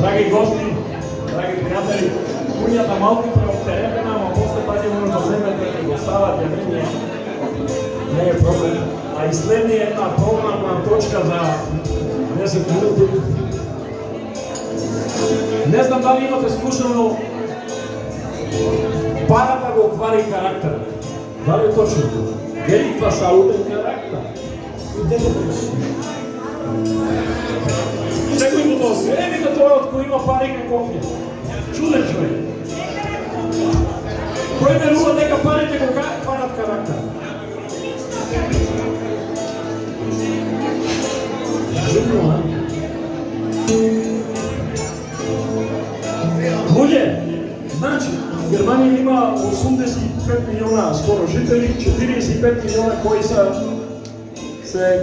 Драги гости, драги приятели, куњата малку преоптеретена, ама после пак може да земете и го стават, не е проблем. А и следни една програмна точка за 10 минути. Не знам дали имате слушано парата го квари карактер. Дали е точно? Великва сауден карактер. Секој го тоа све, вика тоа од кој има пари како кофе. Чуден човек. Кој верува дека парите го кварат карактер? Чудно, а? Луѓе, значи, Германија има 85 милиона скоро жители, 45 милиона кои се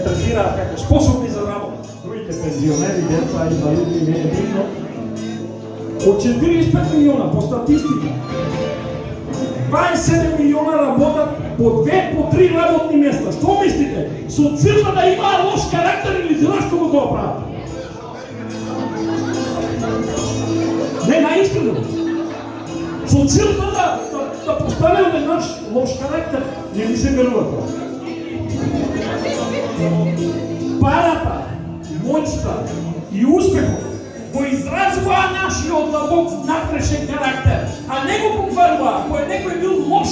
третираат како способни за работа. Другите пензионери, деца, инвалиди, не е битно. Од 45 милиона, по статистика, 27 милиона работат по 2, по 3 работни места. Што мислите? Со цел да имаа лош карактер или зашто го тоа прават? Не, наискрено. Со цел да поставиме наш лош карактер, не ми се верува тоа. Парата, моќта и успехот го изразува нашиот длабок внатрешен карактер, а не го покварува ако е некој бил лош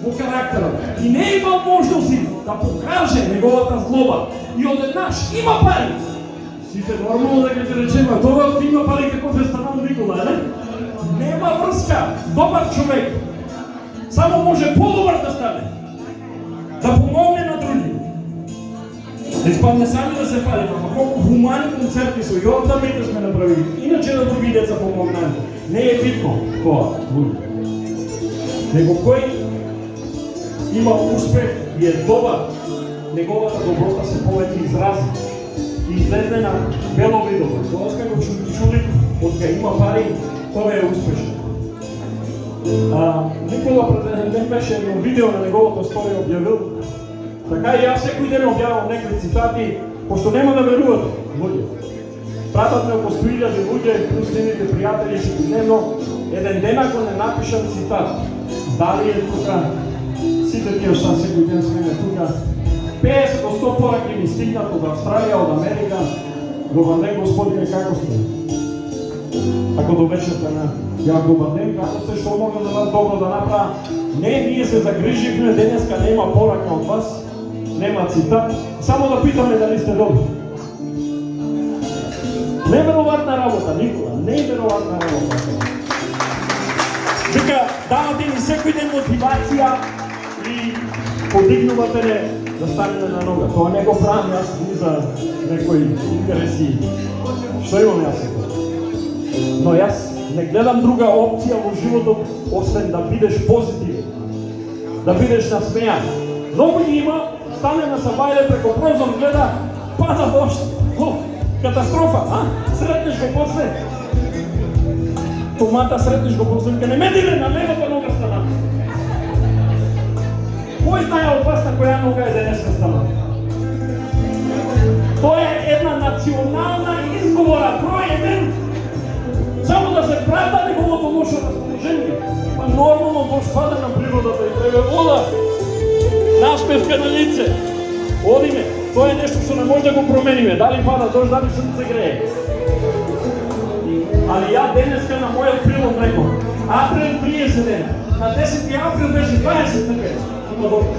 во карактерот и не имал можности да покаже неговата злоба и одеднаш има пари. Сите нормално да ги речеме, тоа има пари како се станал Никола, не? Нема врска, добар човек, само може по-добар да стане, да помогне на други. Не спадне сами да се палим, ама колко хумани концерти со Јордан Мите сме направили, иначе на други деца помогнали. Не е битно тоа, него кој има успех и е добар, неговата доброта се повеќе изрази и излезне на бело видово. Тоа го чули, откај има пари, тоа е успешно. Никола пред ден беше едно видео на неговото стори објавил. Така и јас секој ден објавам некои цитати, пошто нема да верувате, луѓе. Пратат ме околу 100.000 луѓе, плюс нивните пријатели ежедневно, еден ден ако не напишам цитат, дали е тука, сите тие што секој ден сме тука, 50 до 100 пораки ми стигнат од Австралија, од Америка, добар ден господине, како сте? Ако довечерта на ја добар ден, како сте, што мога да вас добро да направа? Не, ние се загриживме, денеска нема порака од вас, нема цитат, само да питаме дали сте добри. Неверојатна работа, Никола, неверојатна работа. Дека давате ни секој ден мотивација и подигнувате не да станеме на нога. Тоа не го правам јас ни за некои интереси. Што имам јас? Но јас не гледам друга опција во животот, освен да бидеш позитивен, да бидеш насмејан. Многу има, стане на сабајле преко прозор, гледа, пада дожд, катастрофа, сретнеш го после. Томата сретнеш го после, ке не ме дире на левата нога стана. Кој знае од вас на која нога е денеска стана? Тоа е една национална изговора, број еден. Само да се правда неговото лошо расположение. Па нормално дошт пада на природата и тебе вода. Наспевка на лице. Одиме. Тоа е нешто што не може да го промениме. Дали пада дожд, дали сонце грее. Али ја денеска на мојот прилог реков, април 30 дена. На 10 април беше 20 степени. Има дожд.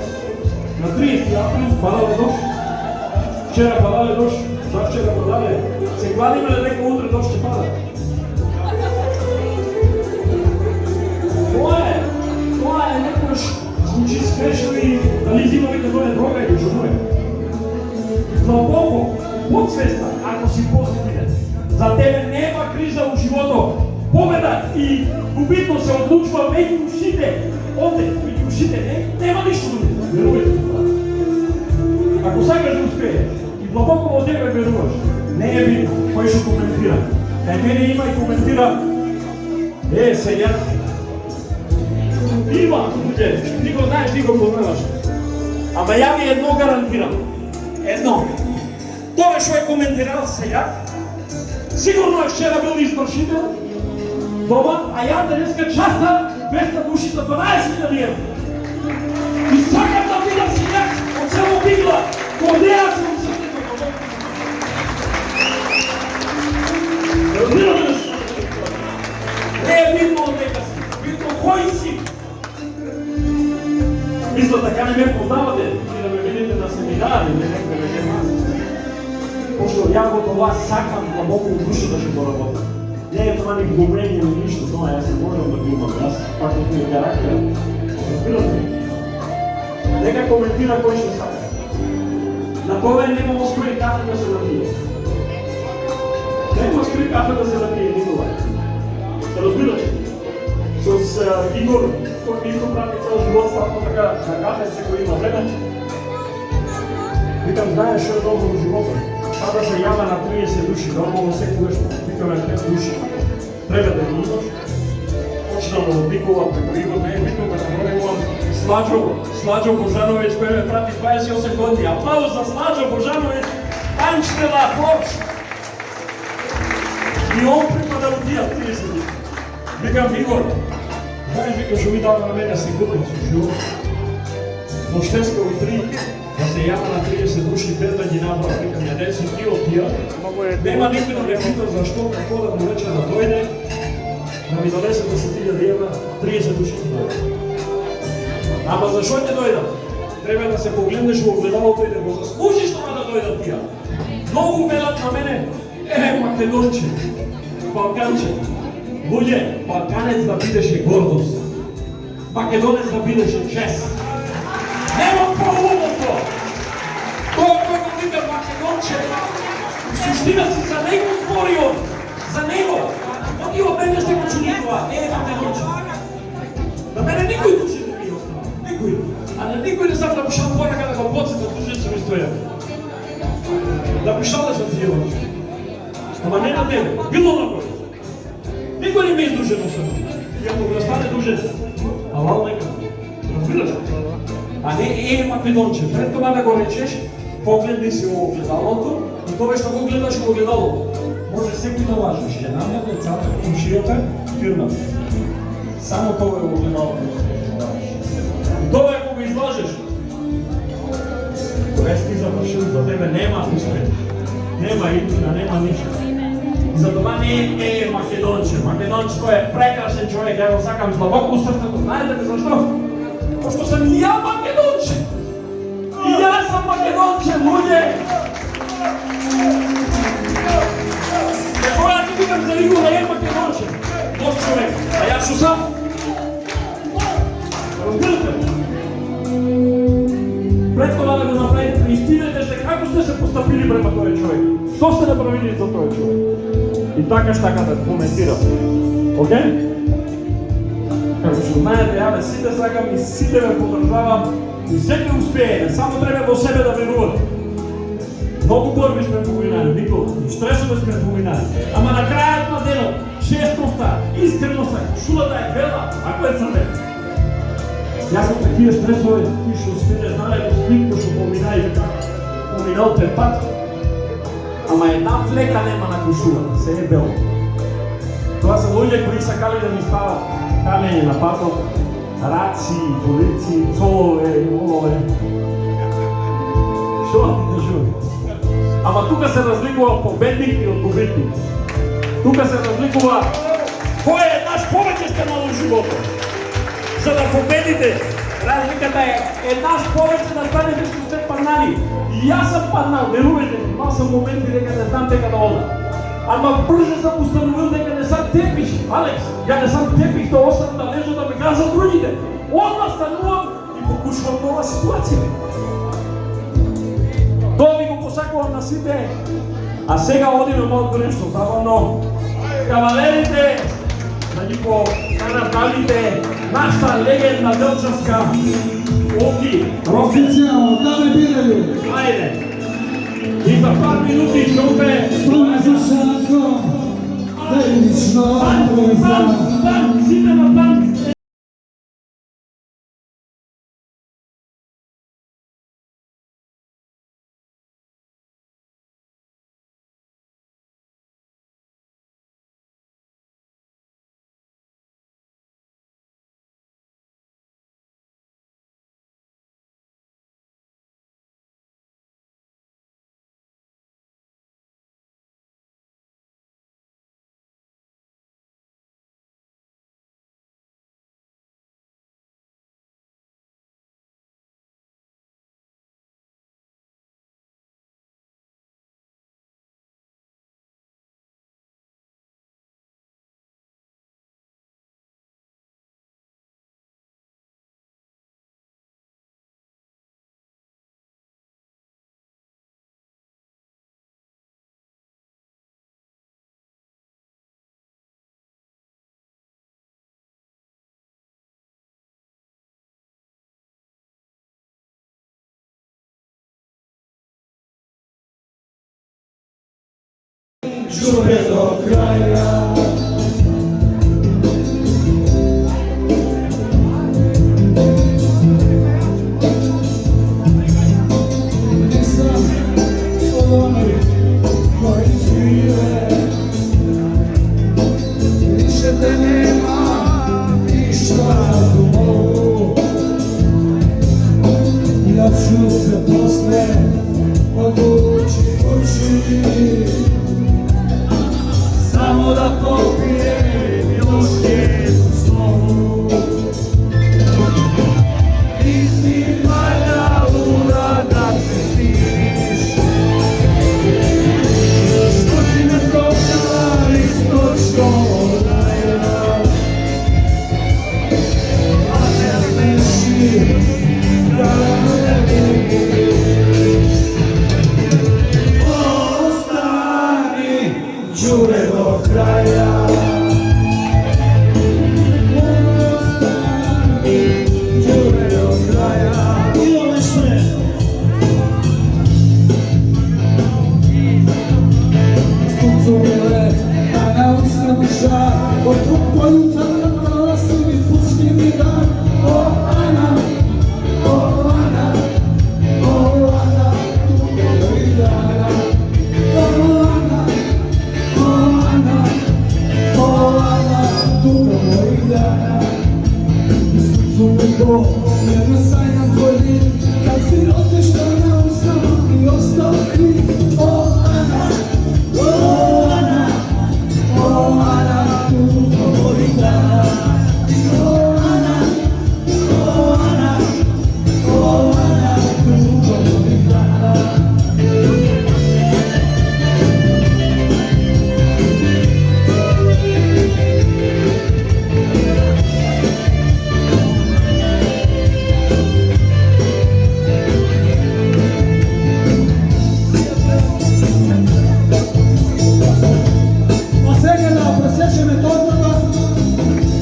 На 30 април падале дожд. Вчера падале дожд. Завчера падале. Се гладиме ли дека утре дожд ќе пада? Тоа е некојаш звучи смешно и дали зимовите тоа е дрога или жумуе. Но Бог, подсвестна, ако си позитивен, за тебе нема криза у животот. Победа и губитност се одлучува меѓу ушите. Овде, меѓу ушите, нема ништо друго. Верувајте тоа. Ако сакаш да успееш и длабоко во тебе веруваш, не е битно кој што коментира. Кај мене има и коментира, сењак, има, луѓе, ти го знаеш, ти го познаваш. Ама ја ви едно гарантирам. Едно. Тоа што е коментирал сејак, Сигурно е вчера бил извършител дома, а я денеска часта 200 души за 12 евро. И сакам да видам синяк от село Бигла, Кодея се от сърцето. Разбирате ли се? Не е видно от дека си, видно кой си. Мисля, така не ме познавате и да ме видите на семинари, не нека да не мазите. Пошто ја го това сакам да мога от душата ще го работя. Не е това ни губрение или нищо, това аз не можем да го имам, аз пак не ми характер. Разбирате ли? Нека коментира кой ще сака. На това нема скри кафе да се напие. Нема скри кафе да се напие, никога. Разбирате? С Игор, който исто прави цял живот, става така на кафе, всеко има време. Викам, знаеш, що е добро в живота? Та да се ява на 30 души, нормално всеко нещо. Викаме 5 души. Трябва да ги имаш. Почнало от Никола, преко Игор, не е викаме на Мореван. Сладжо Божанович, който ме прати 28 години. Аплауз за Сладжо Божанович, Анчтела Форш. И он припада от тия 30 души. Викам, Игор, знаеш, викам, ще ми дава на мене сигурност в живота. Но ще ска от 3 да се ява на 30 души без да ги набра. Викам, яден си ти от тия. Нема никой да ме пита защо, какво да му рече да дойде, да ми донесе 10 000 евра, 30 души ти дойде. Ама защо не дойдат? Трябва да се погледнеш в огледалото и да го заслужиш това да дойдат тия. Много велят на мене, македонче, балканче. Луѓе, балканец да бидеше гордост. Македонец да бидеше чест. Нема по-лубово! Тоа кој го вика македонче, в суштина си за него збори он. За него. Оти од мене ще го чуни това. Македонче. На мене никој души не ми остава. Никој. А на никој не сам напишал порака да го подсета души се ми стоја. Напишал да съм тие очи. Ама не на тебе. Било на кој. Никой не ми е дружен особено. И ако да стане дружен, алал нека. Разбираш? А не македонче. Пред това да го речеш, погледни си в огледалото и това ще го гледаш в огледалото. Може всеки да лажеш. Жената, децата, комшията, фирмата. Само това е огледалото. И това ако го излажеш, това си завършил, за тебе нема успех. Нема истина, нема нищо. Затова не е македонче. Македонче той е прекрасен човек, я го сакам длабоко сърцето. Знаете ли защо? Защото съм и я македонче. И аз съм македонче, луѓе. Какво я ти викам за Игора е македонче? Лош човек. А я шо сам? Разбирате ли? Пред това да го направите, истинете се како сте се постъпили према този човек. Що сте направили за този човек? И така ще да коментирам. Окей? Како што знаете, ја сите сакам и сите ме поддржавам и всеки успее, само треба во себе да верувате. Многу борби сме поминали, Никола, и стресове сме поминали. Ама на крајот на денот, честноста, искреноста, шулата е бела, ако е црвена. Јас сум такива стресове, ти што сте не знаеле, никто што поминал пред пат. Ама една флека нема на кошулата, се е бело. Това са луѓе кои сакали да ми стават камења на патот, раци, полици, цолове, молове. Што ти кажувам? Ама тука се разликува победник и од губитник. Тука се разликува кој е наш повеќе станал в живота. За да победите, разликата е еднаш повеќе да станете што сте паднали. И јас сам паднал, верувате ми, имал сам моменти дека не знам дека да ода. Ама брже сам установил дека не сам тепиш, Алекс, ја не сам тепих да останам да лежа да ме газат другите. Одма станувам и покушувам нова ситуација. Тоа ви го посакувам на сите. А сега одиме малку нешто забавно. Кавалерите, да ги понадавите нашата легенда делчарска Оки Роки. Официјално, да ме бирали. Ајде. И за пар минути ќе опе Стоја за шако, делично презна. сите на танк. Čure do kraja. Nisam od onih koji žive, više te nema ništa tu mogu. Ja ću se posle odlučiti samo da popijem još jednu slovu. Nisi valja luda da se stiš, što si me prošla istočnog raja. A ne smeši da me vidiš. Ostani, Đure do kraja. Ostani, Đure do kraja. Idole sve. Stucuje, a na usta duša, od tvog poljuta si mi pusti mi dan. O Ana, o Ana, o Ana, tu govori dana. O Ana, o Ana, o Ana, tu govori dana. U srcu mi to, jer ne sanjam tvoj lik, kad si otišla na usama i ostao krik. O Ana, o Ana, o Ana, tu govori dana. O Ana, o Ana, o Ana, tu govori dana. Ma сега да пресечеме топлата,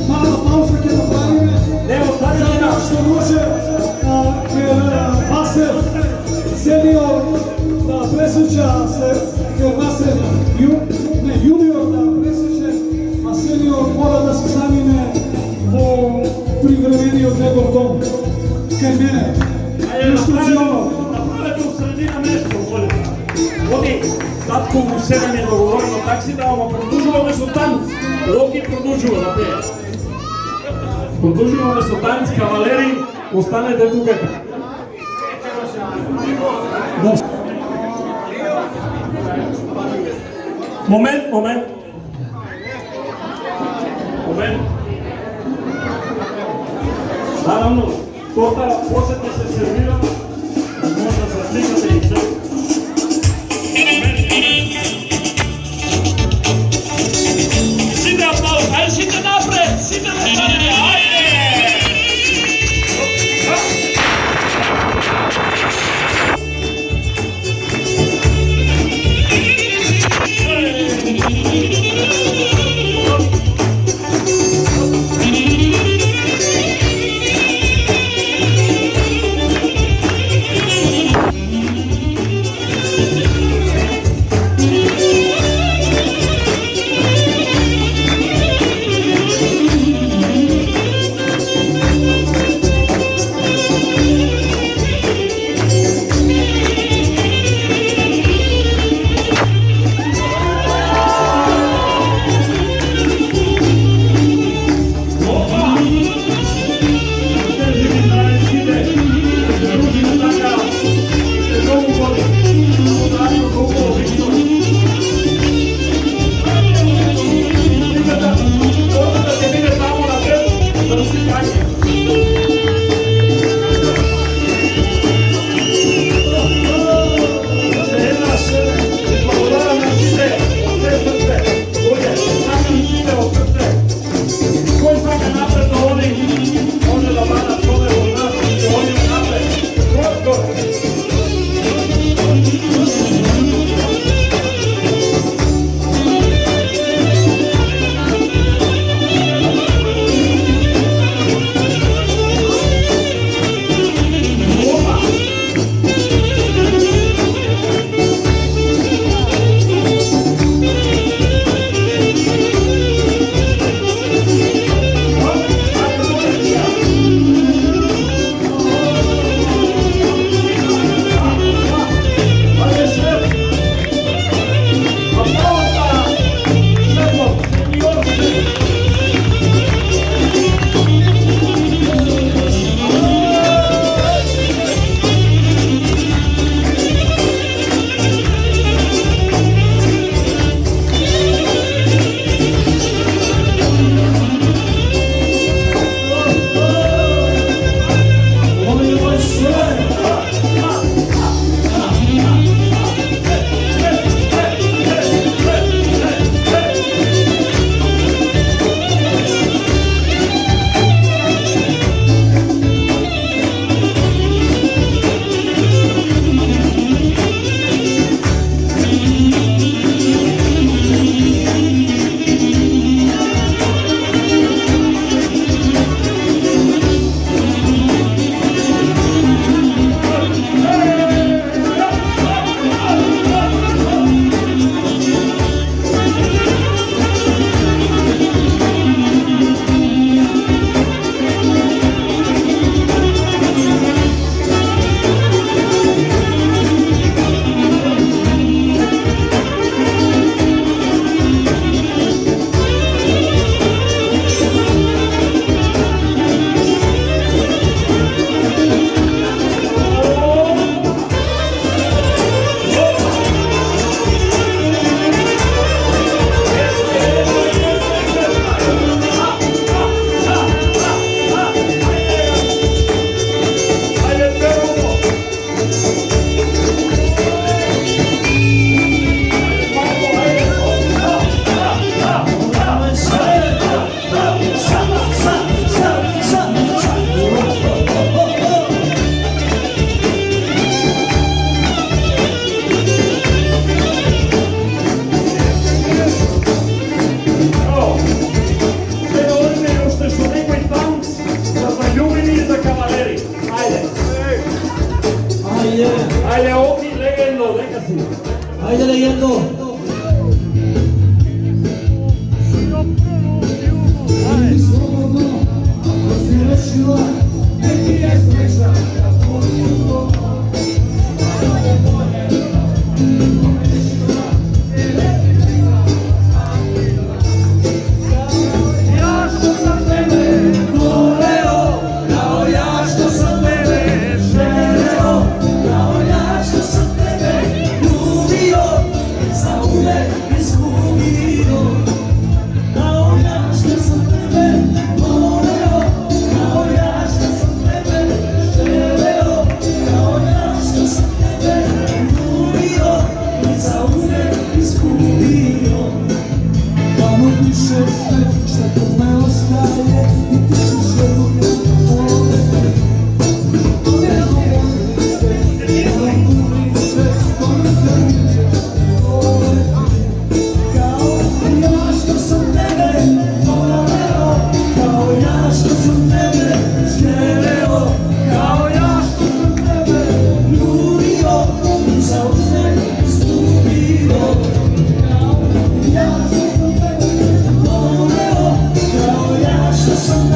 мала пауза ќе направиме. Evo, sad je Zato naš. što može Vaser senior da presjeća se, jer Vaser junior da presjeće, a senior mora da se zamine po privremeni od njegov dom. Kaj mene, instrukciono. Направете у средина место, молите. Оди, татко у 7 е договорено такси да, ама продължуваме со танц. Локи продължува напред. Продължуваме со танц, кавалери, останете тука. Да. Момент. Наравно, торта посетно се сервира, може да се сликате и все. Сите аплауз, ајде сите напред, сите да станете, ајде! to. I slobodno, ako si rešila, neki je sreća, da volim to. Ja što sam tebe voleo, kao ja što sam tebe želeo, kao ja što sam tebe ljubio, zauvek izgubio. Kao ja što sam tebe voleo, kao ja što sam tebe želeo, kao ja što sam tebe ljubio i zauvek izgubio. Tamo piše sve što kod me ostaje i ti si želio vole. Ne volim sve, ne volim sve, to ne trviđe vole. Kao ja što sam tebe voleo, kao ja što sam tebe želeo, kao ja što sam tebe ljubio i zauzek izgubio. Kao ja što sam tebe voleo, kao ja što sam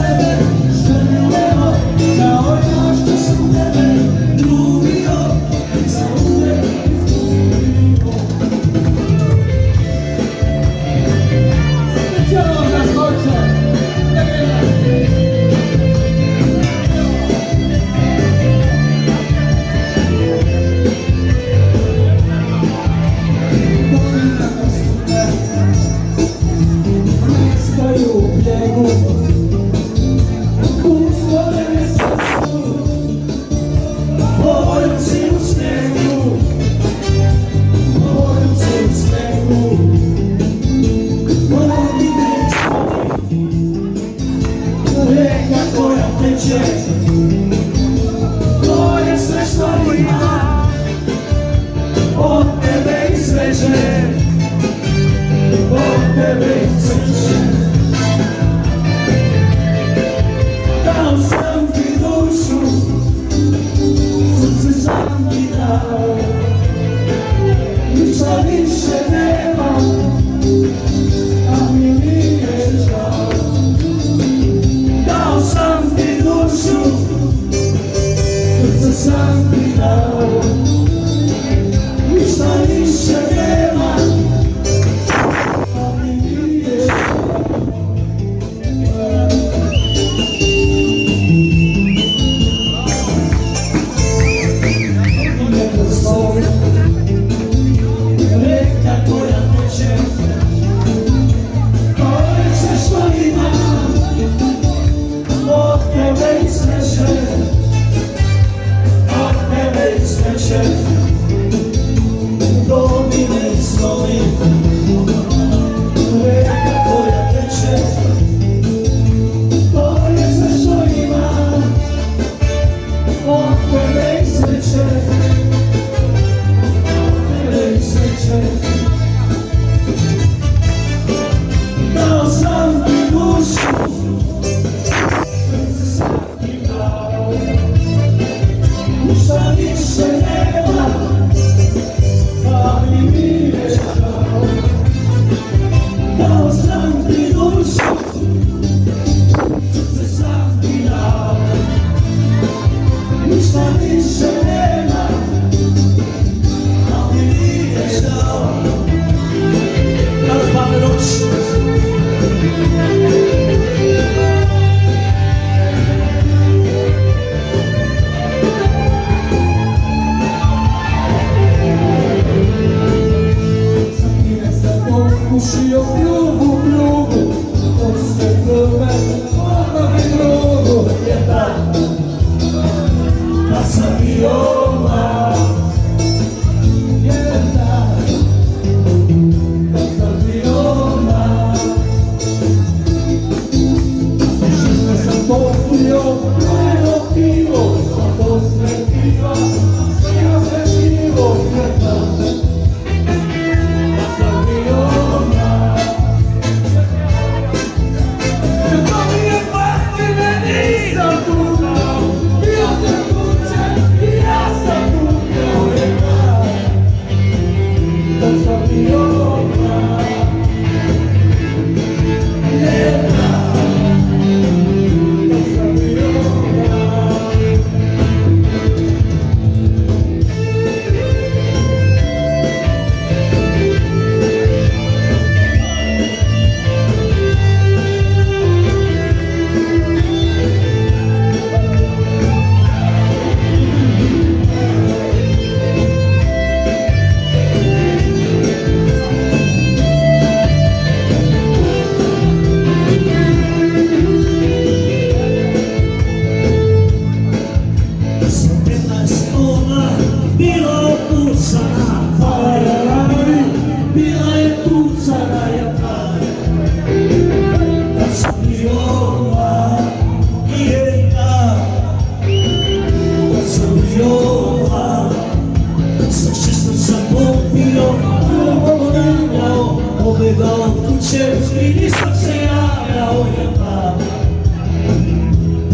Spirit se abra hoy acá.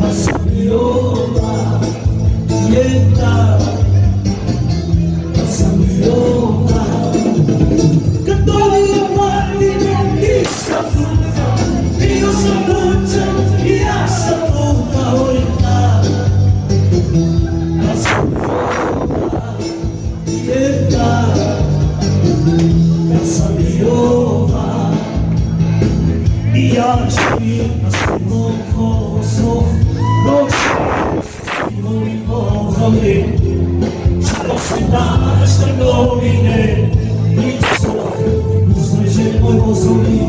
Pasa mi obra y entra. Pasa mi obra. Que todo el mal tiene esa fruta. Y yo se lucha y esa fruta hoy acá. Pasa mi obra y entra. Pasa mi obra. I ja śpię na swym koso, nosi mój pochody. Rozsypać te nowiny i co? Znajdzie moją zuli,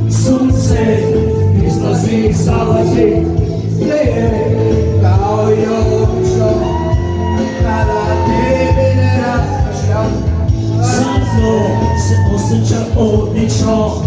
słońce, jest na związek załadzie. Zleje, kao jąco, nada nie raz na świat. Sadno se osjeća odlično.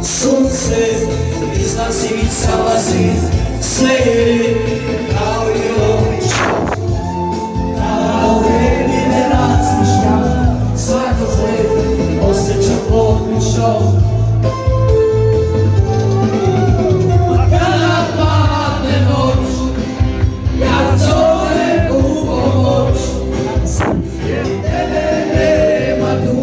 Sunset is not singing Salazar, slay how you how baby verás mi śniad, słabo zły, ostrzecza podny show. Cada parte noć, jak zoe u pomoc, tebe ma tu.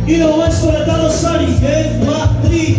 I no más para dar los aris de Madrid.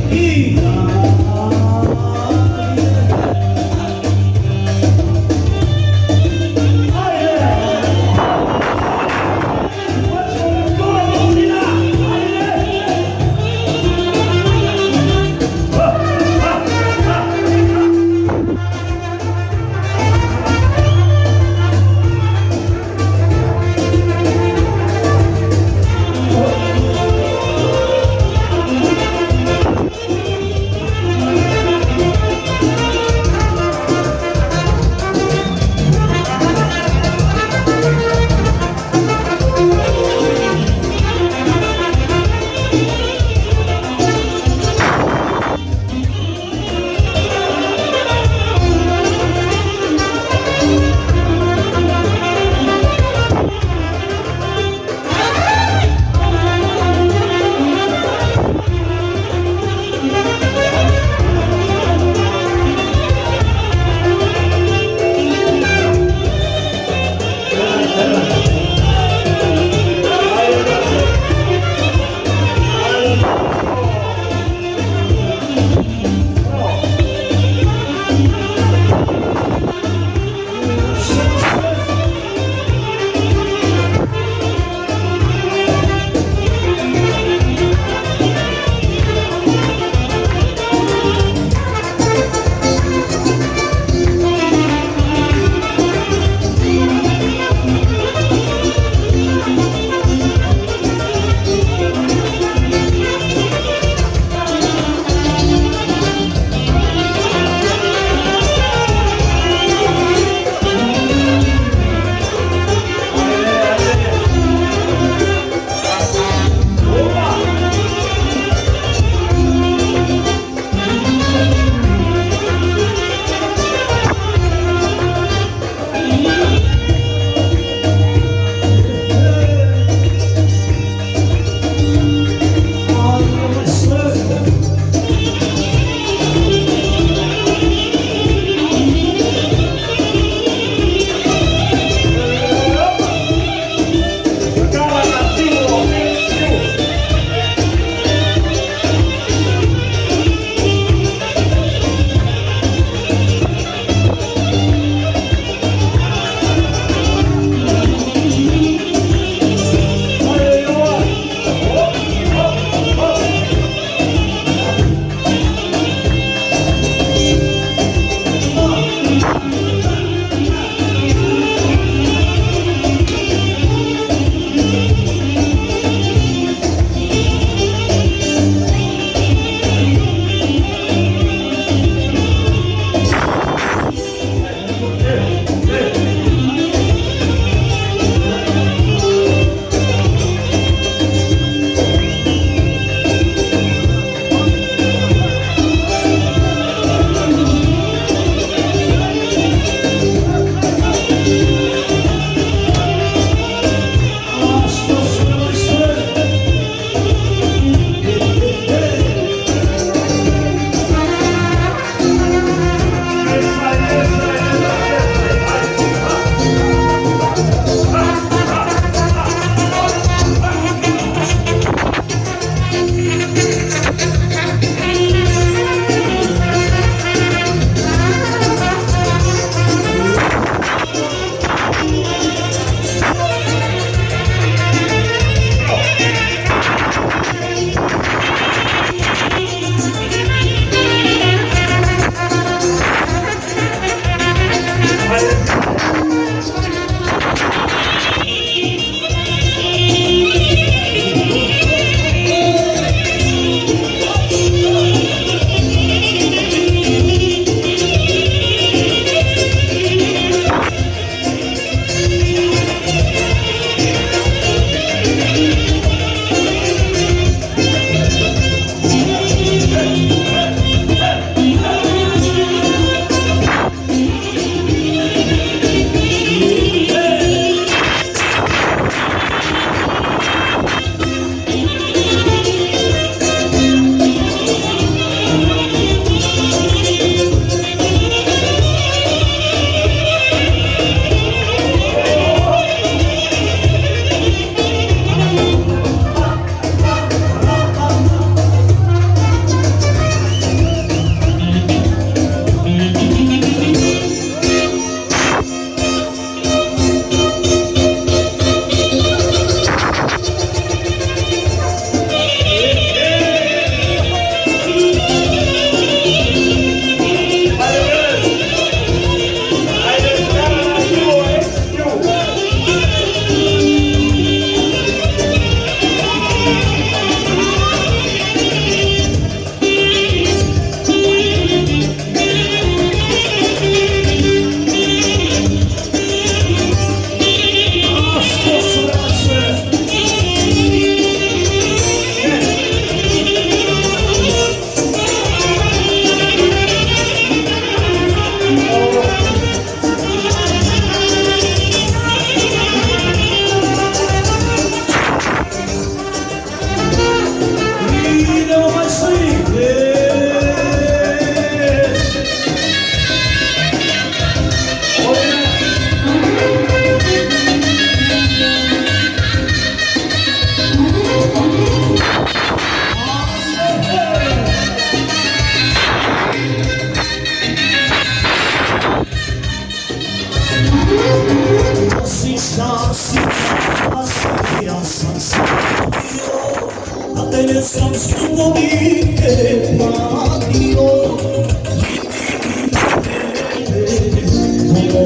tebe sam skupo vike platio.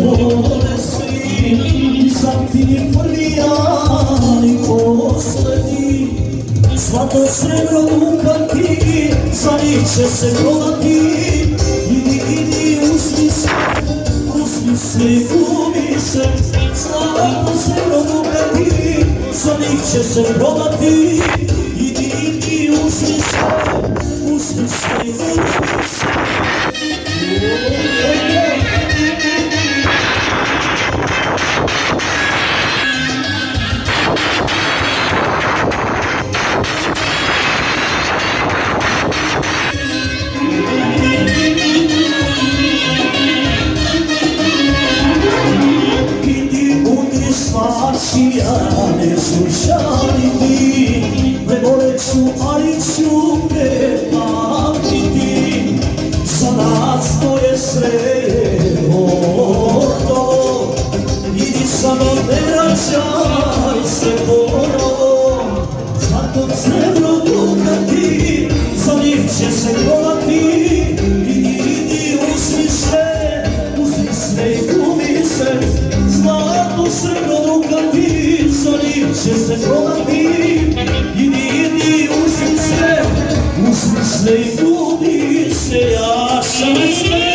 Vole si, sam ti ni prvi, ni poslednji. Zlato srebro dukati, za njih će se prodati. Idi, uzmi se i glumi se. Zlato srebro dukati, za njih će se prodati. Idi, uzmi se i glumi se. Ja ne slušali ti, prevole ću, ali ću te pamtiti. Za nas to je sve gotovo, idi samo ne vraćaj se ponovo. Zlato srebro dukati, za njih će se prodati. Idi, uzmi se i glumi se. Zlato srebro dukati, za njih će se prodati. Idi, uzmi se i glumi se. Ja sam sve.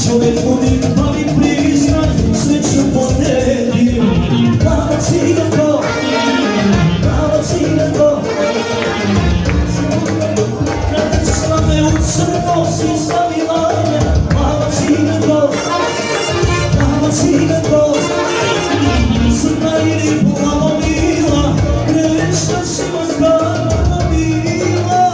Čovjek vodim, pa mi priznat, sve ću podelim. Danas je ciganko, prava ciganko. Napisala me u crno si stavila me, prava ciganko, prava ciganko. Crna ili plavo bila, grešna si makar bila.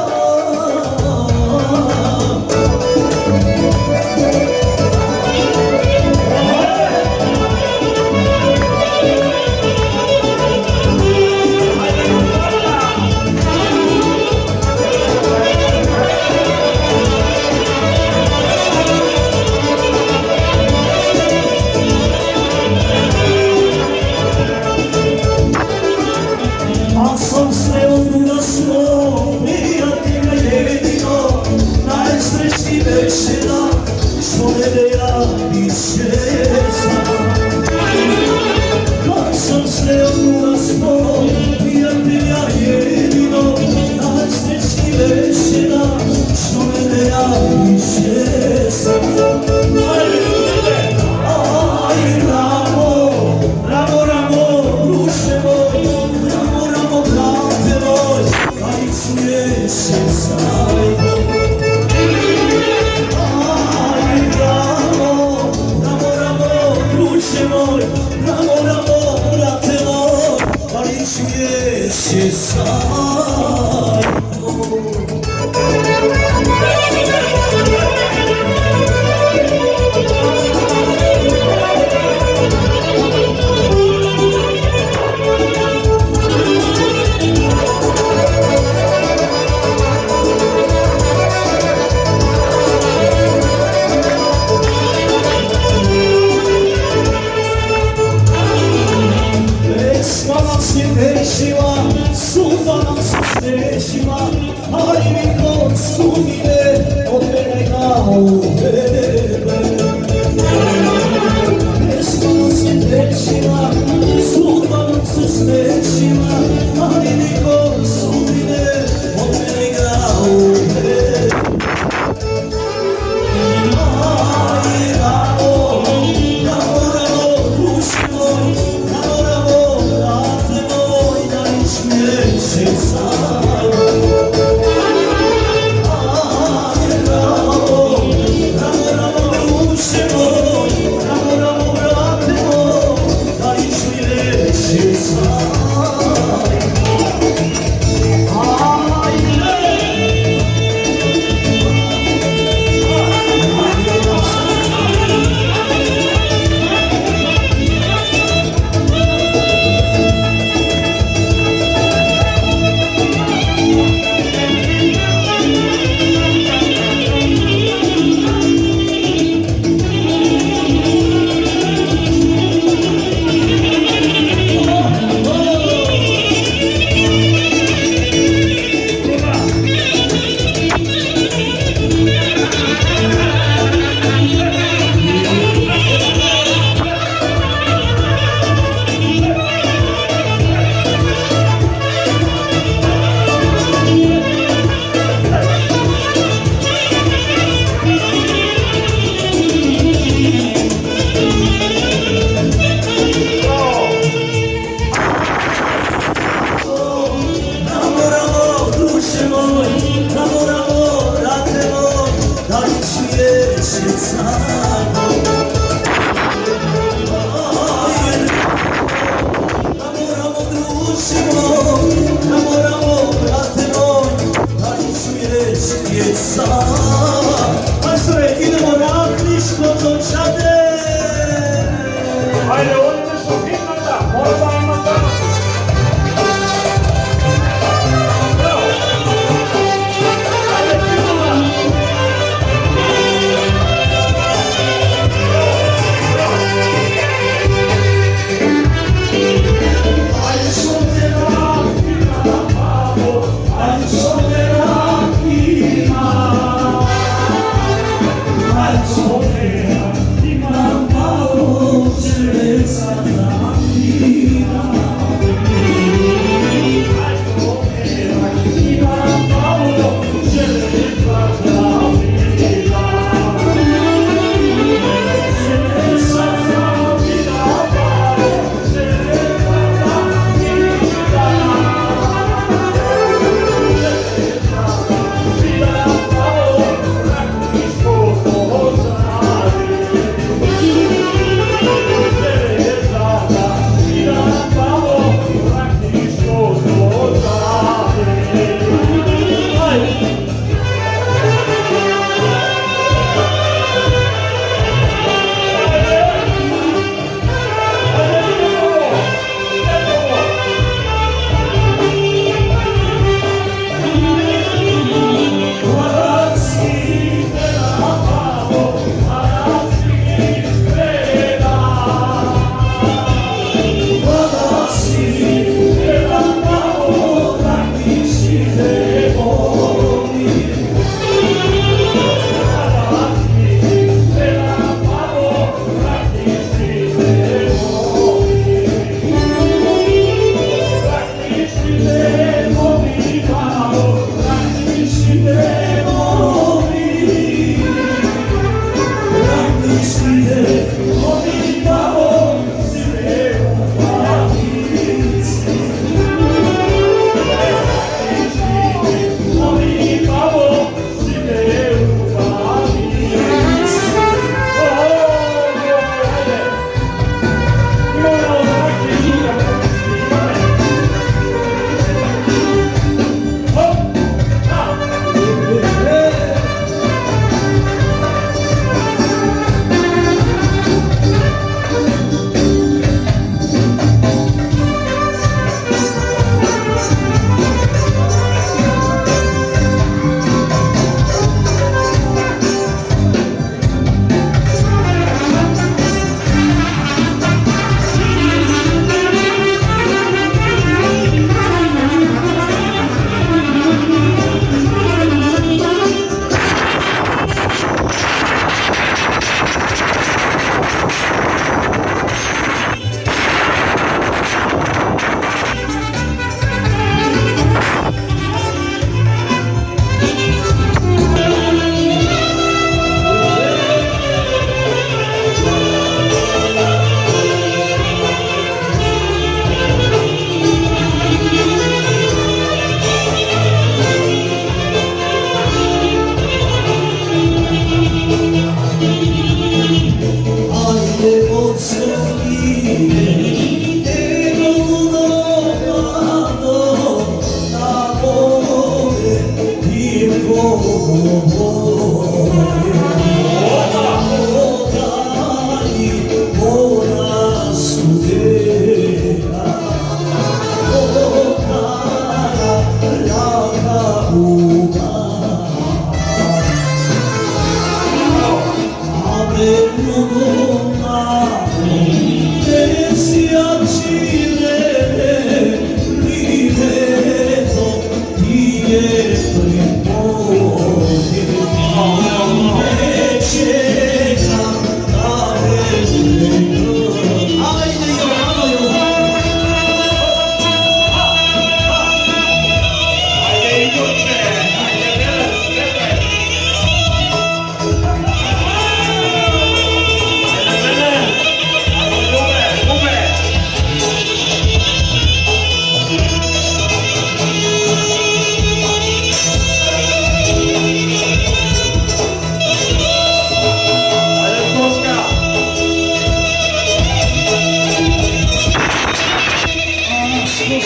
A sam sreo druga svog prijatelja jedino, najsrećniji večera, što ne ja više znam. A sam sreo druga svog prijatelja jedino, najsrećniji večera, što ne ja više znam. Aj, ramo, ramo, ramo, duše moj, ramo, ramo, brate moj, kaj čuješ se sajmo. Aj, ramo, ramo, ramo, duše moj, ramo, ramo, brate moj, kaj čuješ se sajmo. Pesma nam se dešila, sudba nam se stešila, ali mi kod sudbine od mene kao tebe. Pesma nam se dešila, sudba nam se stešila, ali mi kod sudbine od mene kao tebe. Aj, ramo, ramo, ramo, duše moj, ramo, ramo, brate moj, da li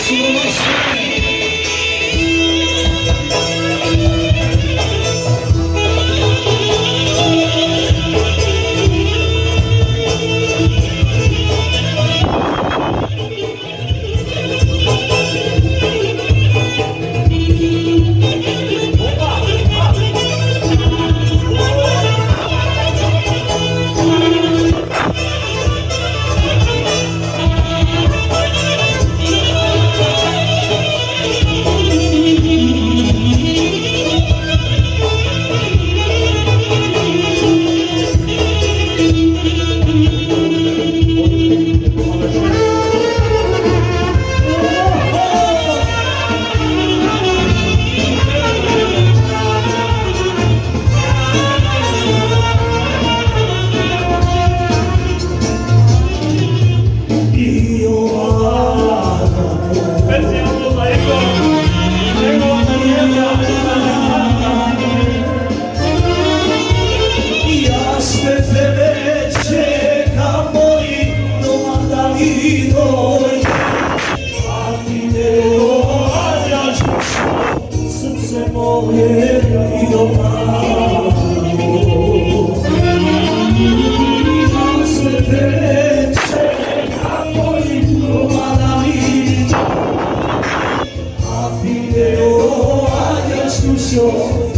siromašne.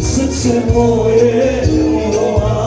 Srce moje milovalo.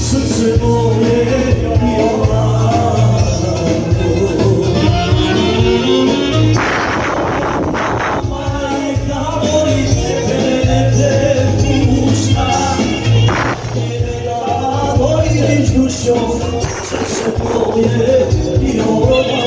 Srce moje milovalo. Majka voli, mene te pušta, mene da dođeš dušom, srce moje milovalo.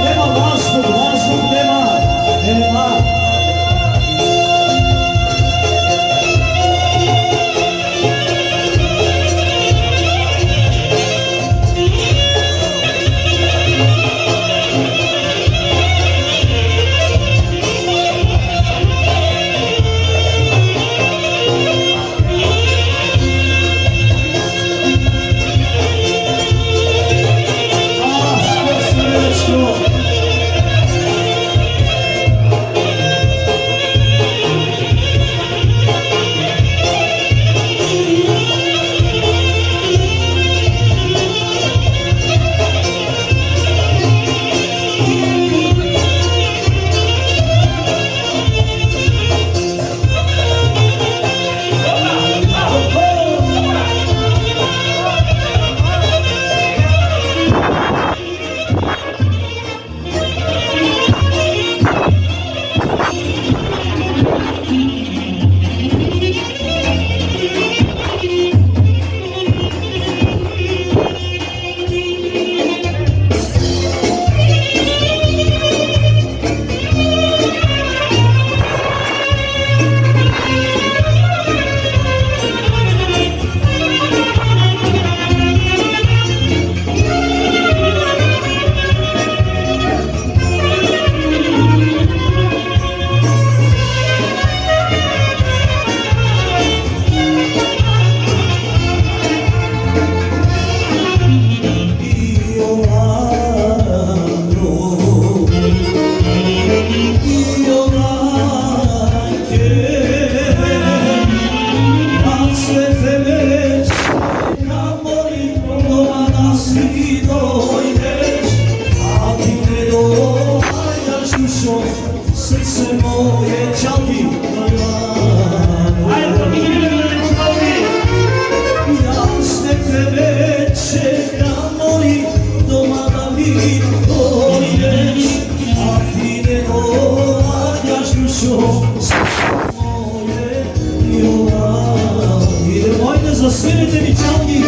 Nema si dojdeš, a ty nedoháňaš dušo, srdce moje čalky ja z tebe čekam, moli, doma da mi dojdeš, a ty nedoháňaš dušo, srdce moje idemo, ajde, zasvirajte mi čalki.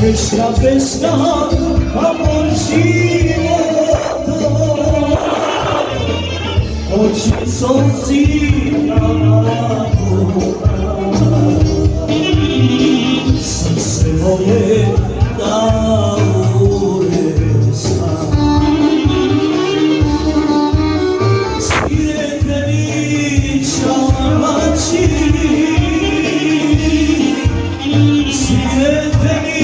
Questa festa amor života oči sonci srce moje da uresa svirete mi čamači svirete mi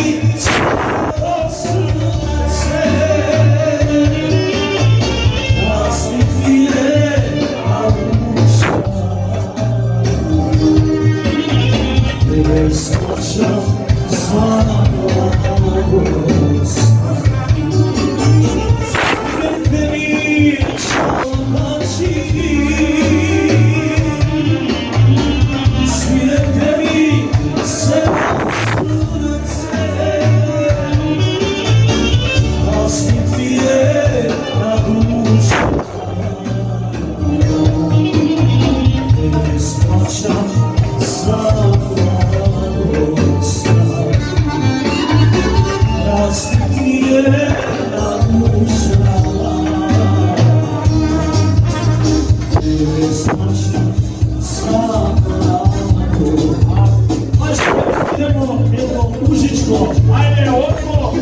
Ajde, odmo.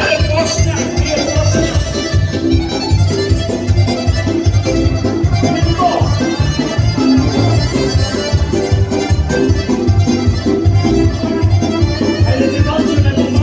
Ajde, Bošnjak, nije Bošnjak. Vidimo. Ajde, ne dođe, ne dođe.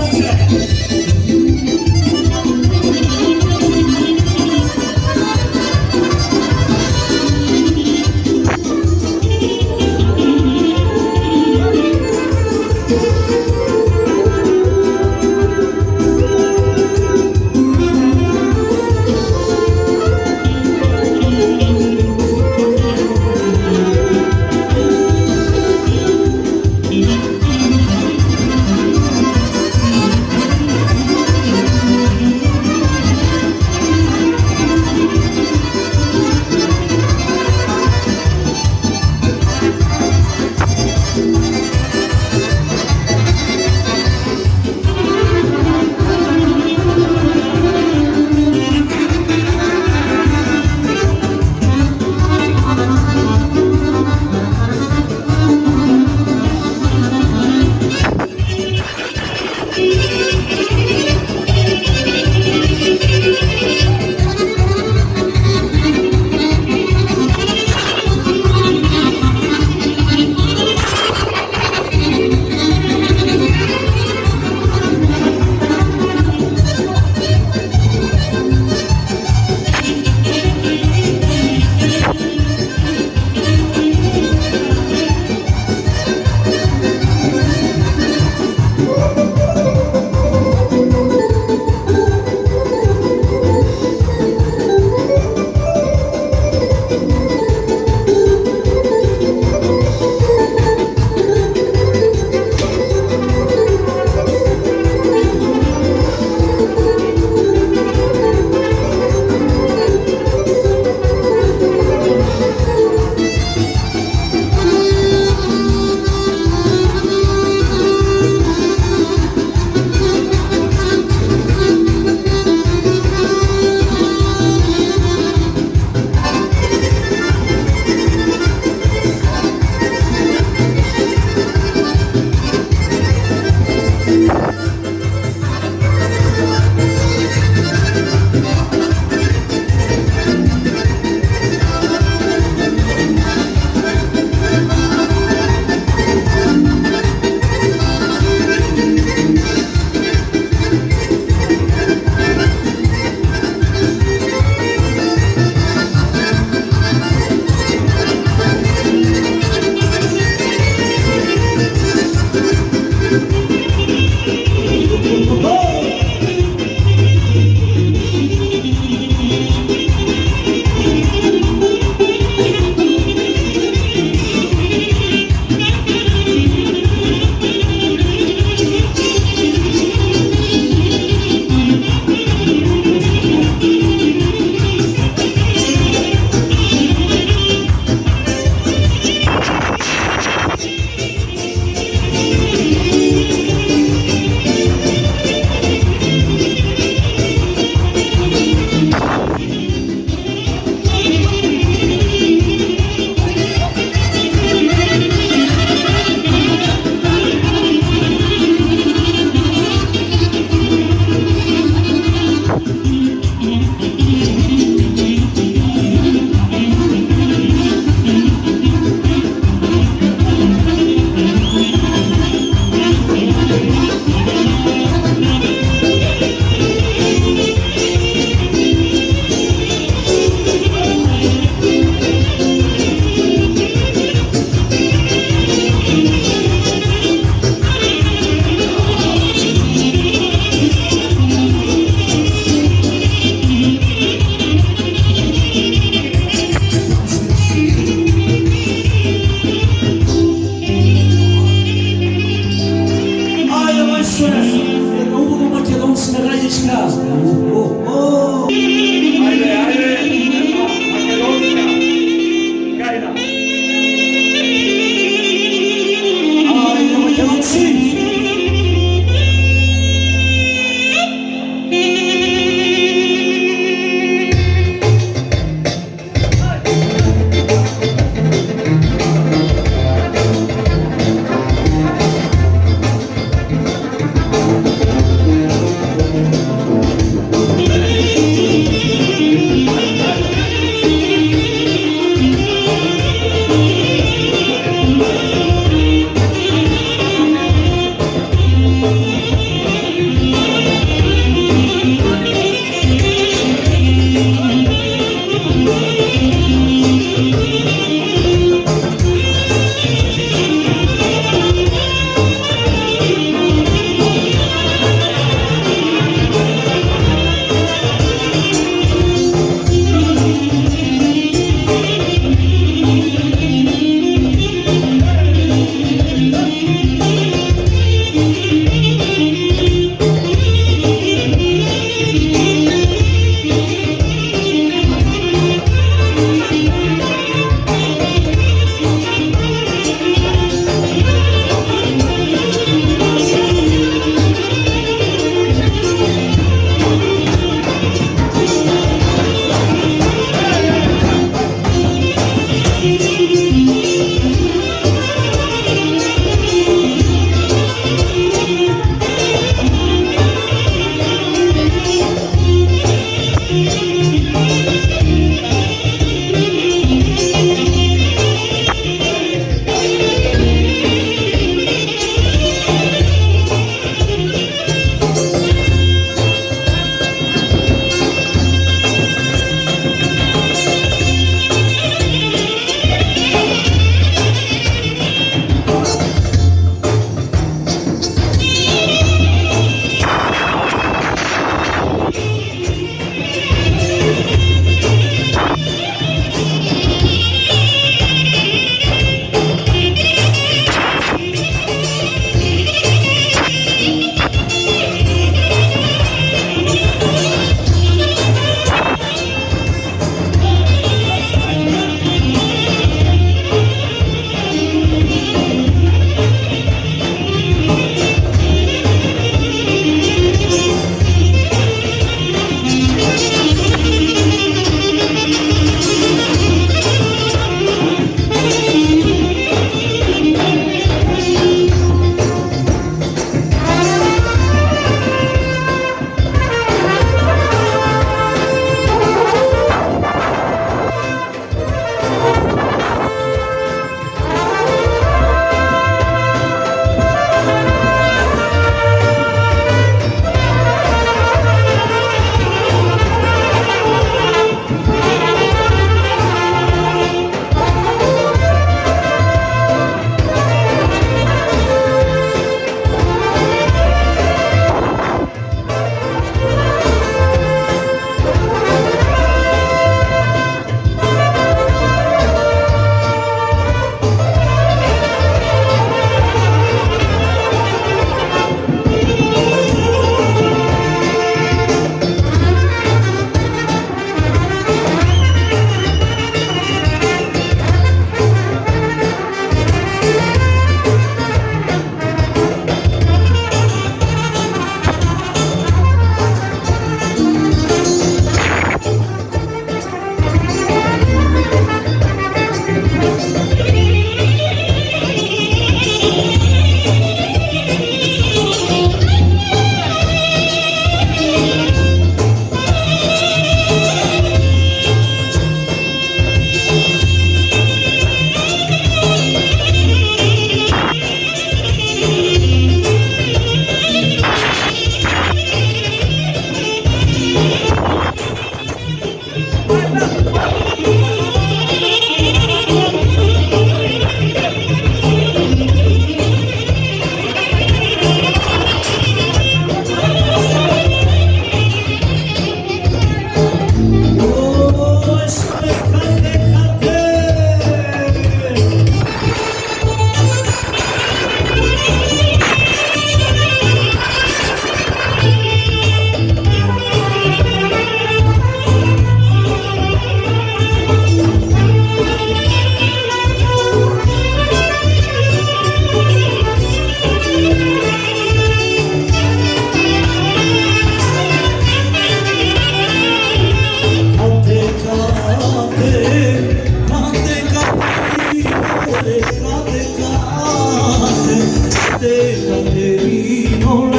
Caterino,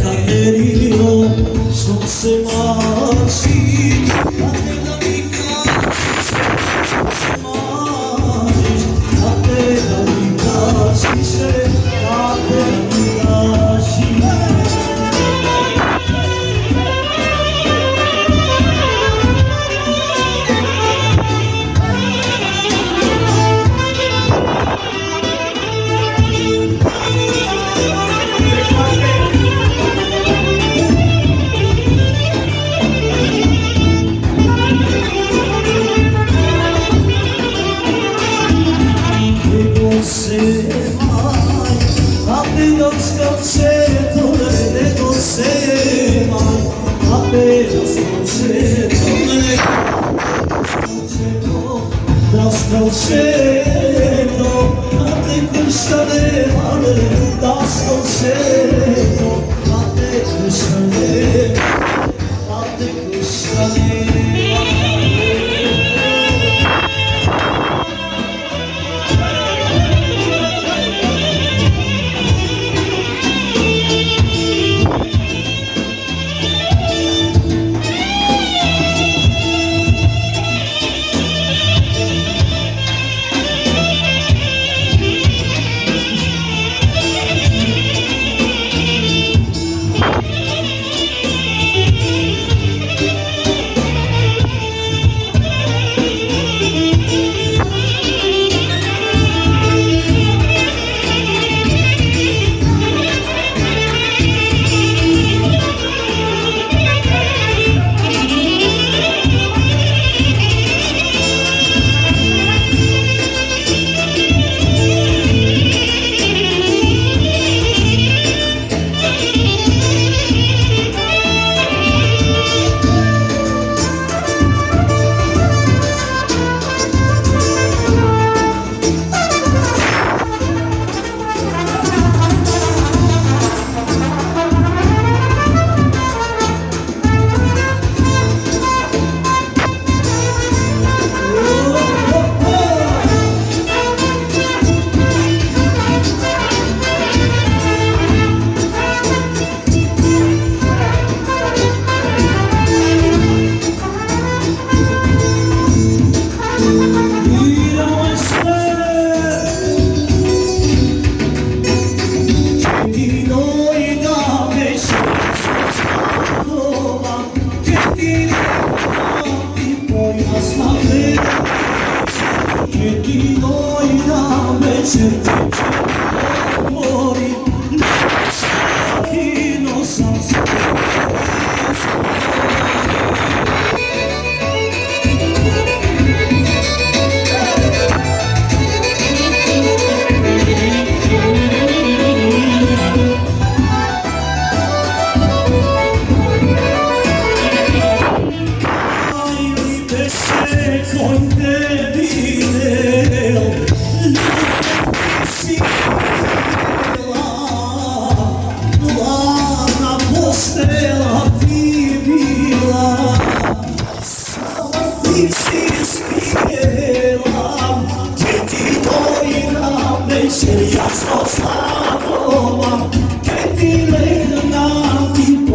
Caterino, sono semasi, Catella mica, semasi, Catella mica, si se, Catella si. Sconcerto, a te questa male, da sconcerto, a te questa male, a te questa male.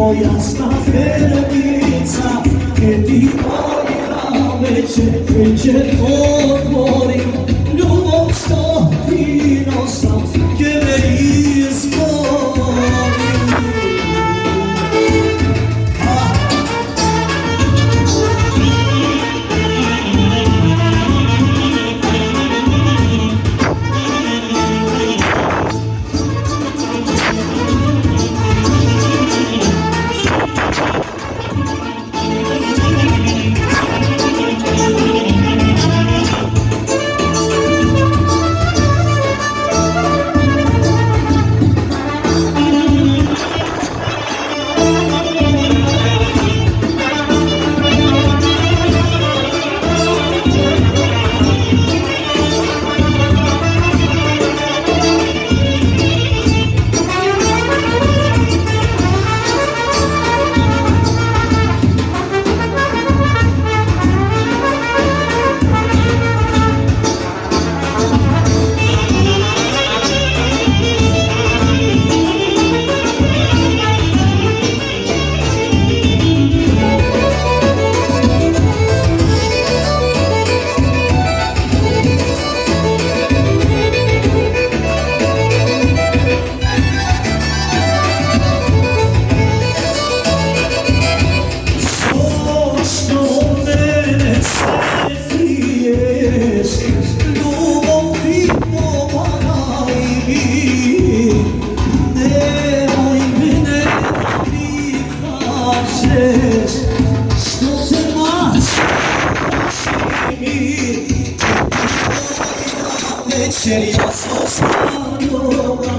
Jasna wiernica, kiedy moja będzie otwory, любовь что приносил, kiedy izgoni. večeria sa snadova,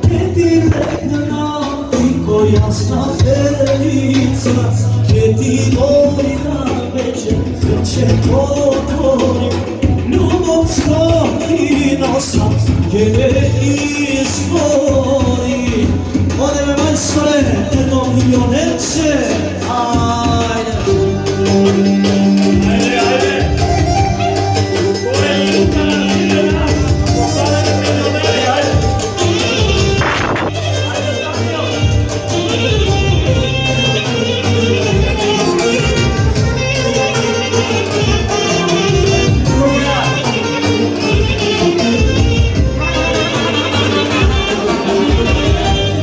che ti regna picco jasna felica, che ti vojna večer potvori, ljubov stoji nosa, che ne izvori. Ode me majstore, 1 milioneće, ajde. Ajde, ajde. Ko je Luka na Sidena? Postavljaju milioneri, ajde. Ajde, Daniel. Druga.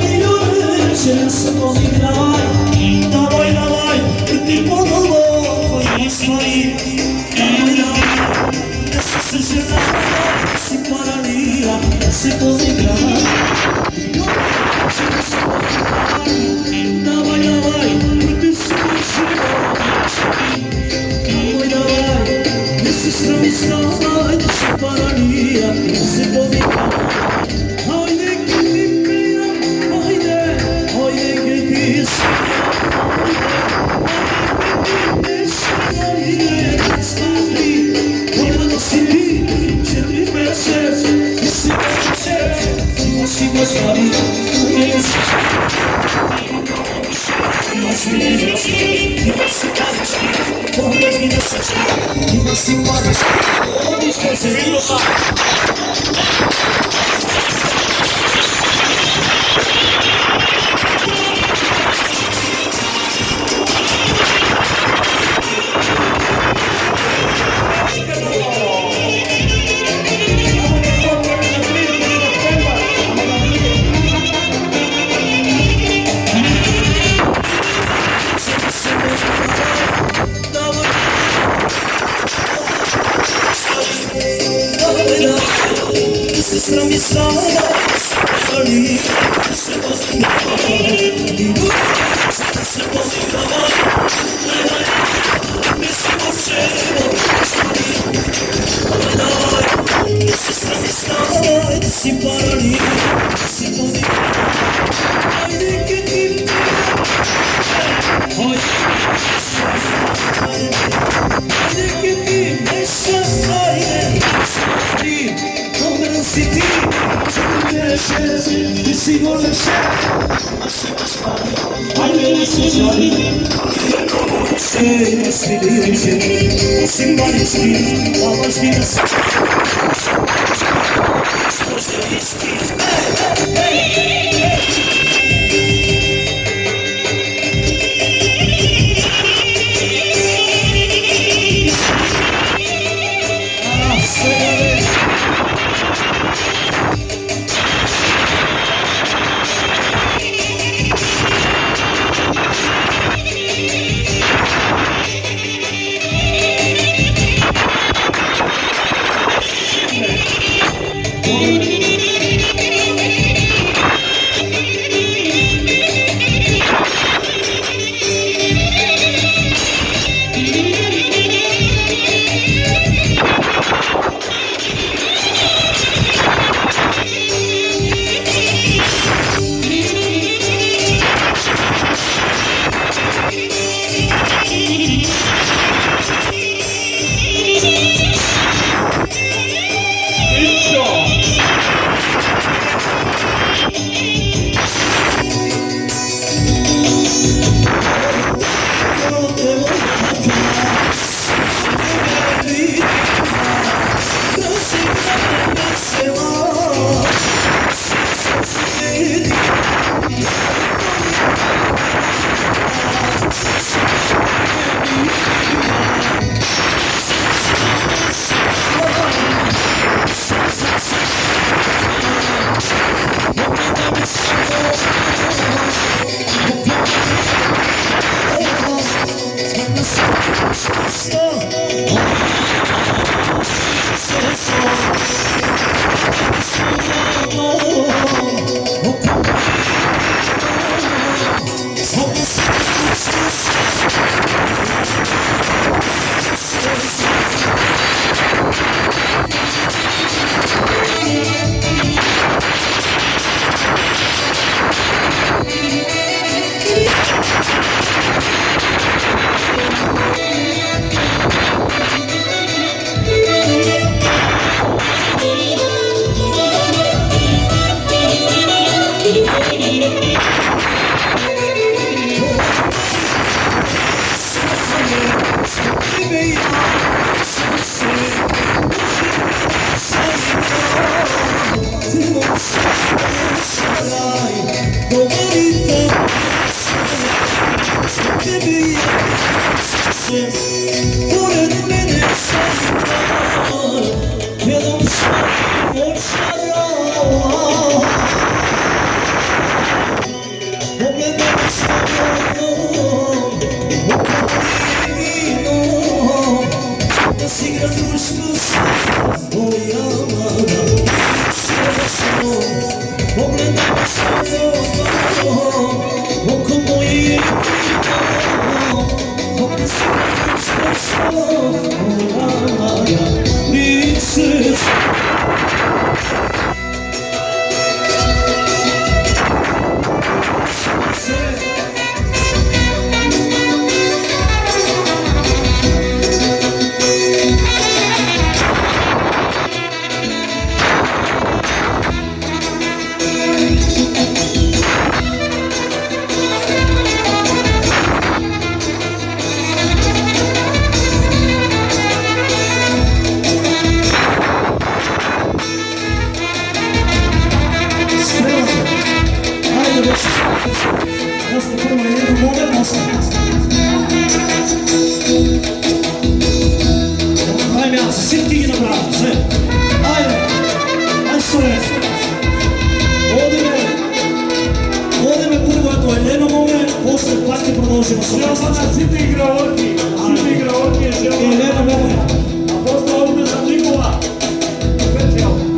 Milioneće se poigraj, dawaj, dawaj, ti ponovo koji stvari. Dawaj, dawaj, da se žena, si paralija, da se poigraj. Milioneće se poigraj, dawaj, dawaj, ti se žena. Dawaj, dawaj, da se srami, da se paralija, da se poigraj. Hajde, Sestra mi stava, lì, se potrei di lui, se potrei mi si faceva, dai, sestra mi stava, si para lì, si potrei, dai, che ti poi, dai, che ti mesha, dai, come non si dice, se si vuole scegliere, ma si può sbagliare, hai delle sociali, se non si dice, simbolici, la vostra Good job. Domarite za tebe je pored mene sanjala, jedan svojim očara. Pogledaj me slobodno, oko vino, da si igra društvo sa moja mlada. Pogledaj me slobodno, oko moje vino, da si igra društvo sa moja mlada. Lice После prvoj jednu moment nastaviti. Ajme, ja se svi ti nabrati, sve. Ajde, ajde sve. Ode me prvo jedno moment, posle plati продолжimo sa Želeo sam na svi ti igraorki je želeo. I jedno moment. A posle ovdje sam Nikola. Specijalno.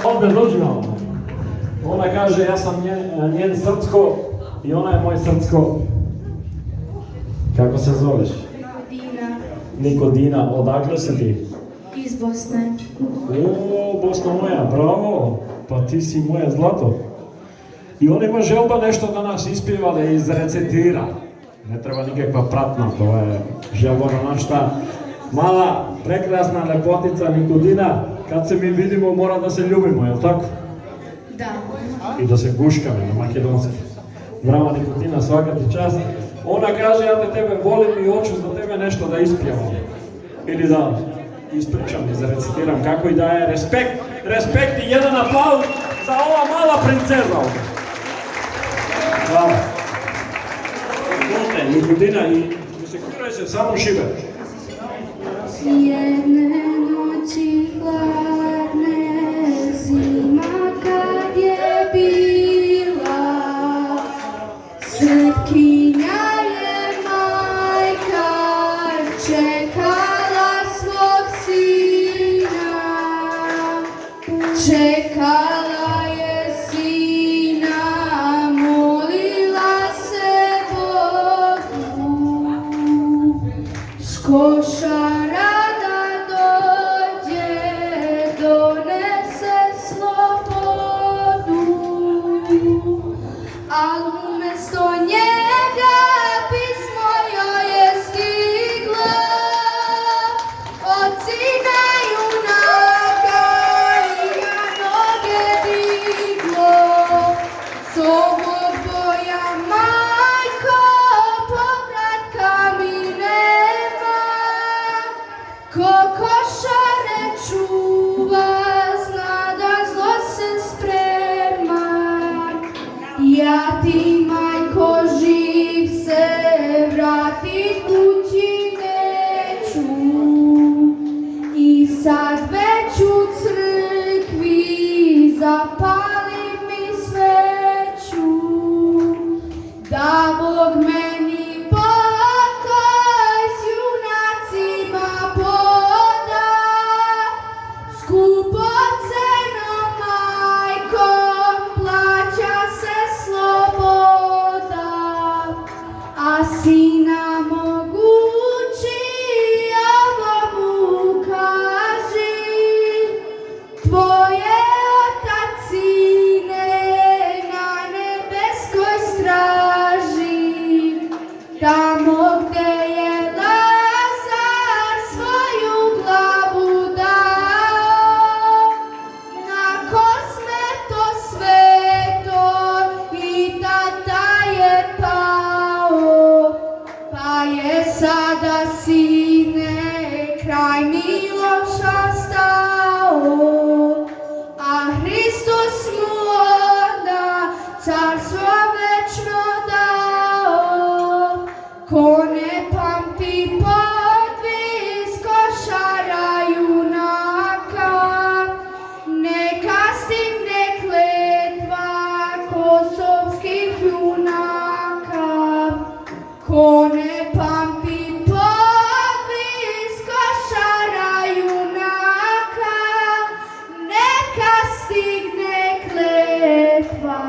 ovdje dođemo. Ona kaže, ja sam njen srpsko I ona je moje srcko. Kako se zoveš? Nikodina Nikodina, odakle si ti? iz Bosne. O, Bosna moja, bravo, pa ti si moje zlato. I ona ima želba nešto da nas ispjeva, da izrecitira. Ne treba nikakva pratna, to je želba na našta. Mala, prekrasna lepotica Nikodina, kad se mi vidimo mora da se ljubimo, jel tako? Da. I da se guškame na makedonski. Bravo Nikodina, svaka ti čast. Ona kaže, ja te tebe volim i hoću za tebe nešto da ispjevam. Ili da ispričam, izrecitiram kako i daje respekt i jedan aplauz za ova mala princeza ovdje. Hvala. Izvolite, Nikodina, i sekuraj se, samo šibe. Jedne noći hladne, zima kad je bila, sretkinja je majka čekala svog sina. Čekala je sina, molila se Bogu, s košara da dođe, donese slobodu, al umjesto njega pismo joj je stiglo od sina junaka i na noge diglo. S ovog boja, majko, povratka mi nema, ko košare čuva, zna da zlo se sprema. Ja ti, majko, živ se vratit kući neću, i sad već u crkvi zapali mi sveću, da Bog meni pokoj s junacima poda, skupo cenom, majko, plaća se sloboda, a sina mogući ovo mu kaži, tvoje otac sine na nebeskoj straži, tamo gde je Lazar svoju glavu dao, na kosme to sveto i tata je pao, pa je sada sine kraj Miloša stao, a Hristos mu onda carstvo večno dao. Ko ne pamti podvis košara junaka, neka stigne kletva kosovskih junaka. Ko ne pamti podvis košara junaka, neka stigne kletva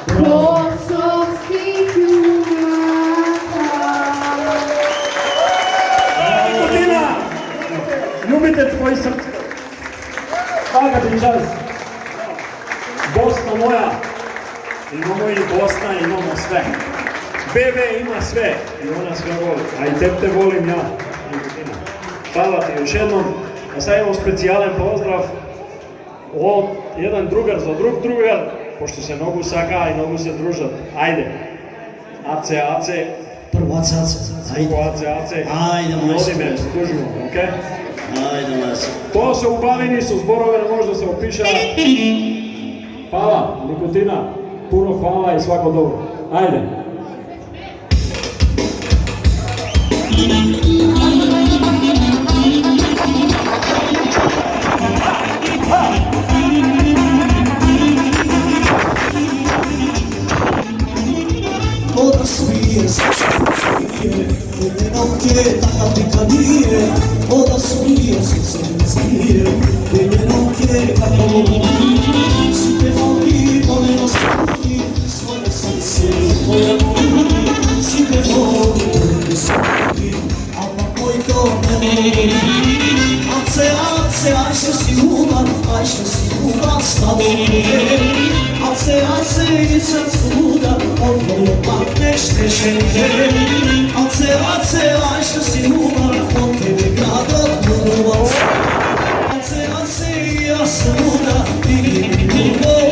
kosovskih junaka. Nikodina, ljubite tvoj srce. Svaka ti čast. Bosna moja, imamo i Bosna, imamo sve. BB ima sve i ona sve voli, a i te volim ja, Nikodina. Hvala ti još jednom, a sad imamo specijalan pozdrav od jedan drugar za drug drugar, pošto se nogu saka i nogu se družat. Ajde, Ace, Prvo ace, ajde. drugo Ace, Ajde, i majstor. odi me, družimo, okej? Ajde, majstor. To se ubavi, nisu zborove, ne može da se opiše. Hvala, Nikodina, puno hvala i svako dobro. Ajde. Oda svije, svije, jedino gdje, takav nikad nije. Oda svije, svije, jedino gdje, kako mogu. Svi te nogi, voleno staviti, svoje se Ace insan suda, odmah pamteš tešenje. Ace lažno si uma, on tebe grado odmah. Ace ja sam luda, ti mi ljubav.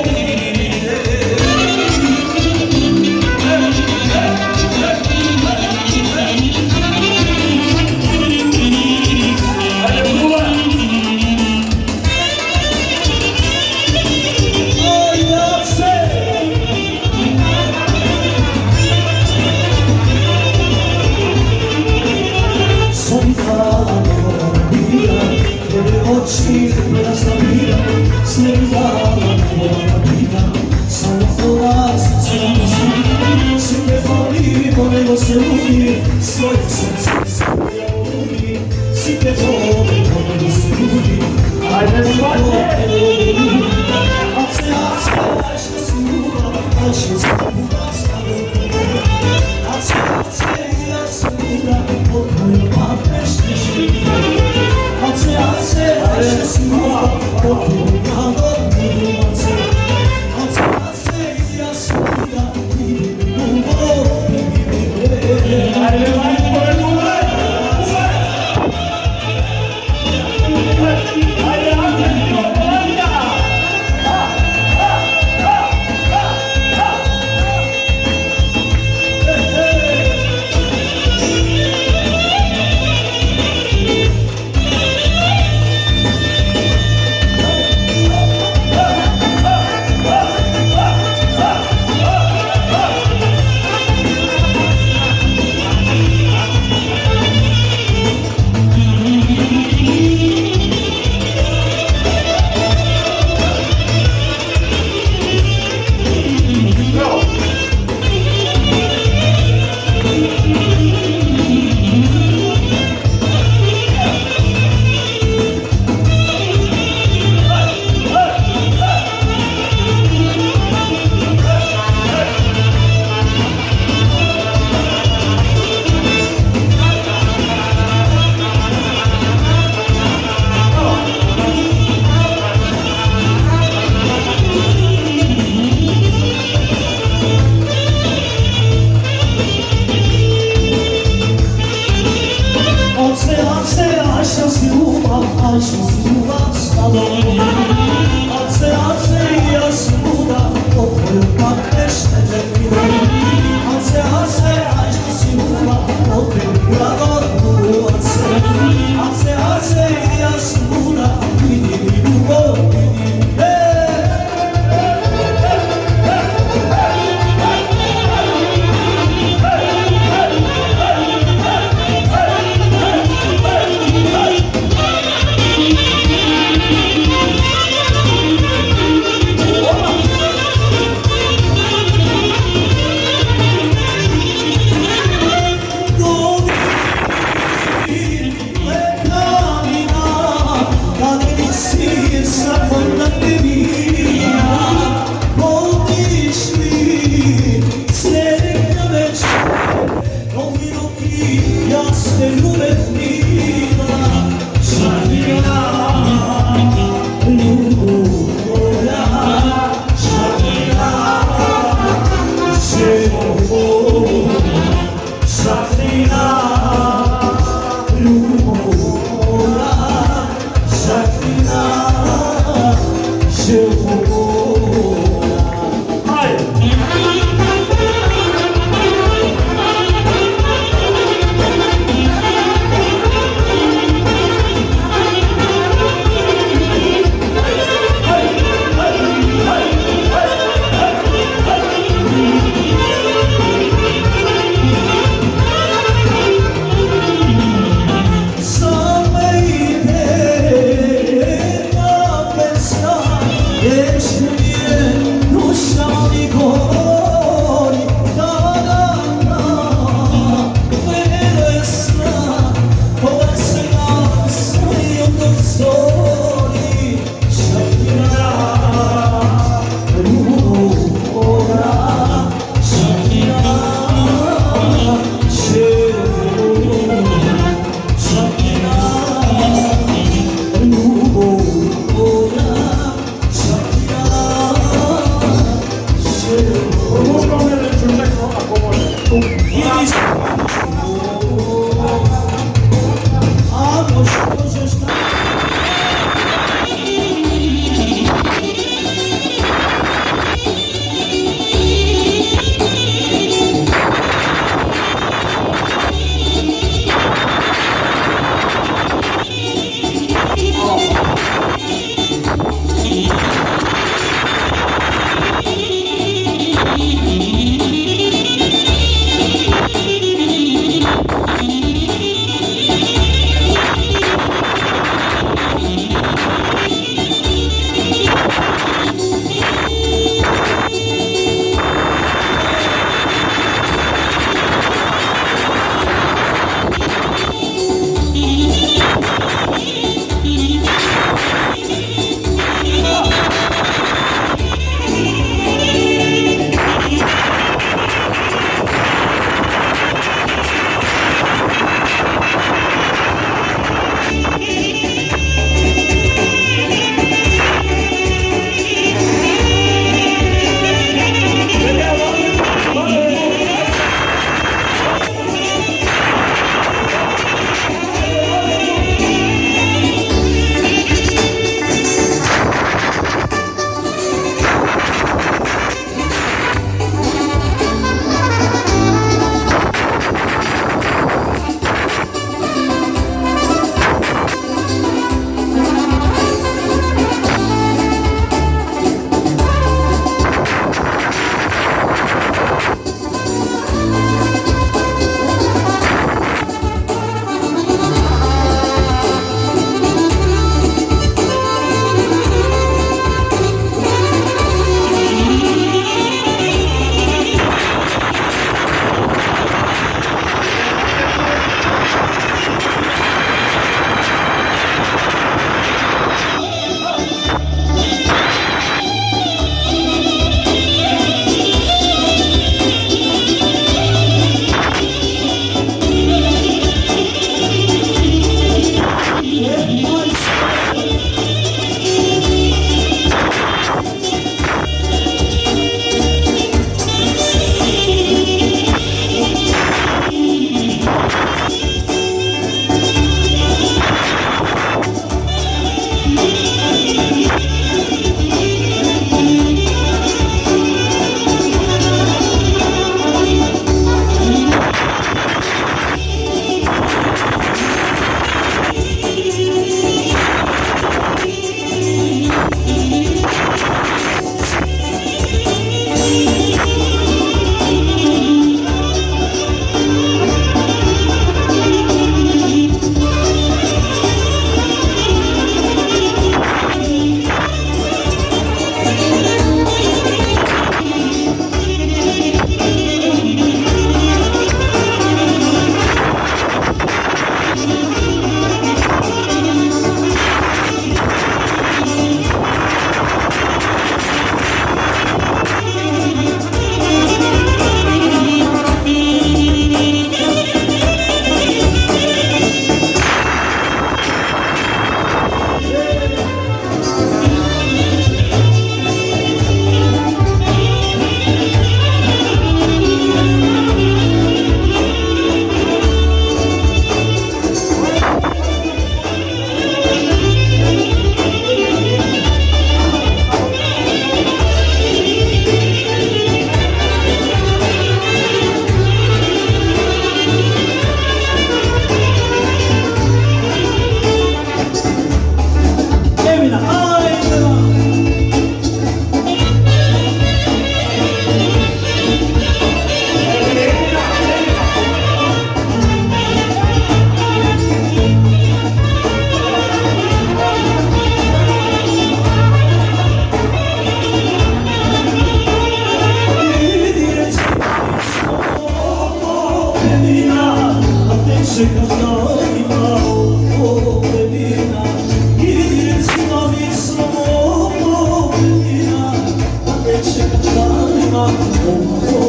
oh, oh.